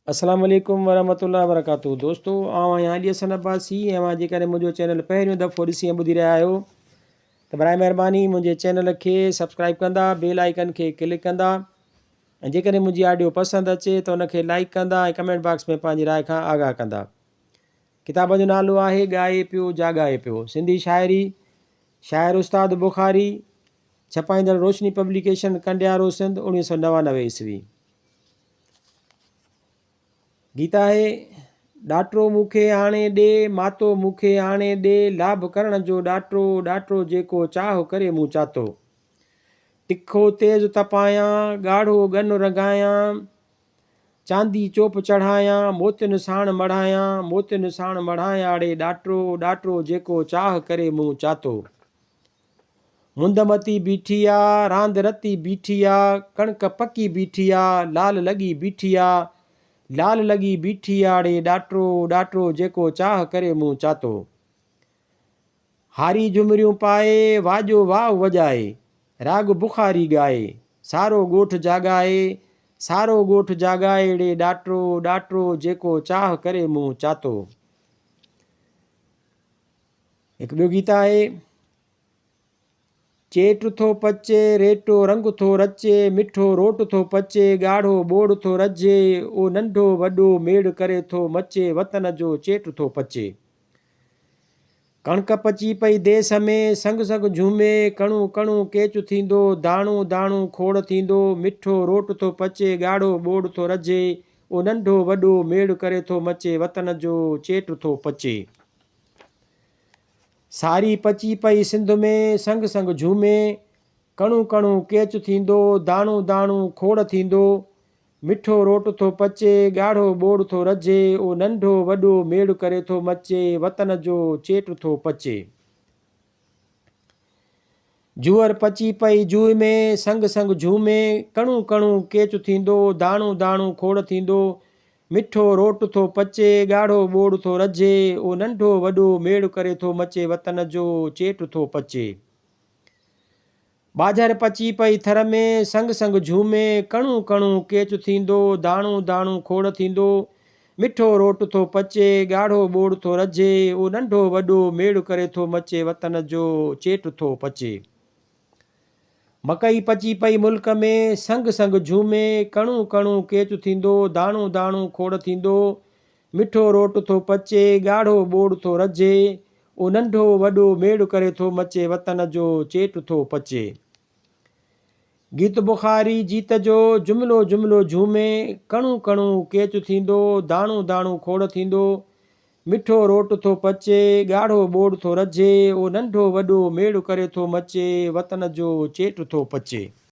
अस्सलाम वालेकुम वरहमतुल्लाहि वबरकातुहू। दोस्तों आऊं आहियां अली हसन अब्बासी ऐं मां जेकॾहिं मुंहिंजो चैनल पहिरियों दफ़ो ॾिसी ऐं ॿुधी रहिया आहियो त बराए महिरबानी मुंहिंजे चैनल खे सब्सक्राइब कंदा, बेल आइकन खे क्लिक कंदा ऐं जेकॾहिं मुंहिंजी ऑडियो पसंदि अचे त उनखे लाइक कंदा ऐं कमेंट बॉक्स में पंहिंजी राय खां आगाह कंदा। किताब जो नालो आहे ॻाए पियो जाॻाए पियो, सिंधी शाइरी, शाइर उस्ताद बुखारी, छपाईंदड़ रोशनी पब्लिकेशन, कंडियारो सिंध, 1999 ईस्वी। गीत आहे ॾाटरो मूंखे आणे ॾे, मातो मूंखे आणे ॾे, लाभ करण जो ॾाटरो ॾाटरो जेको चाह करे मूं चातो। तिखो तेज़ तपायां, ॻाढ़ो ॻन रंगायां, चांदी चोप चढ़ायां, मोतियुनि साण मढ़ायां, मोतियुनि साण मढ़ायां ॾे ॾाटरो ॾाटरो जेको चाह करे मूं चातो। मुंदमती बीठी आ, रांदि रती बीठी आ, कणिक पकी बीठी आ, लाल लॻी बीठी आ, लाल लॻी बीठी आड़े ॾाटरो ॾाटरो जेको चाह करे मूं चातो। हारी झुमरियूं पाए, वाॼो वाह वॼाए, राग बुखारी ॻाए, सारो ॻोठ जाॻाए, सारो ॻोठ जाॻाए ॾे ॾाटरो ॾाटरो जेको चाह करे मूं चातो। हिकु ॿियो गीत आहे चेट थो पचे, रेटो रंग थो रचे, मिठो रोट थो पचे, ॻाढ़ो ॿोड़ थो रजे, ओ नंढो वॾो मेड़ करे थो मचे, वतन जो चेट थो पचे। कणिक पची पई देस में, संग संग झूमे, कणु कणु केचु थींदो, दाणो दाणो खोड़ थींदो, मिठो रोट थो पचे, ॻाढ़ो ॿोड़ थो रजे, ओ नंढो वॾो मेड़ करे थो मचे, वतन जो चेट थो पचे। सारी पची पई सिंध में, संग संग झूमे, कणु कणु केचु थींदो, दाणो दाणो खोड़ थींदो, मिठो रोट थो पचे, ॻाढ़ो ॿोड़ थो रजे, ओ नंढो वॾो मेड़ करे थो मचे, वतन जो चेट थो पचे। जूअर पची पई जूह में, संग संग झूमे, कणु कणु केचु थींदो, दाणो दाणो खोड़ थींदो, मिठो रोट थो पचे, ॻाढ़ो ॿोड़ थो रजे, ओ नंढो वॾो मेड़ करे थो मचे, वतन जो चेट थो पचे। बाझर पची पई थर में, संग संग झूमे, कणु कणु केचु थींदो, दाणो दाणो खोड़ थींदो, मिठो रोट थो पचे, ॻाढ़ो ॿोड़ थो रजे, ओ नंढो वॾो मेड़ करे थो मचे, वतन जो चेट थो पचे। मकई पची पई मुल्क में, संग संग झूमे, कणु कणु केचु थींदो, दाणो दाणो खोड़ थींदो, मिठो रोट थो पचे, ॻाढ़ो ॿोड़ थो रजे, ओ नंढो वॾो मेड़ करे थो मचे, वतन जो चेट थो पचे। गीत बुखारी जीत जो जुमिलो जुमिलो झूमे, कणु कणु केचु थींदो, दाणो दाणो खोड़ थींदो, मिठो रोट थो पचे, ॻाढ़ो ॿोड़ थो रजे, ओ नंढो वॾो मेड़ करे थो मचे, वतन जो चेट थो पचे।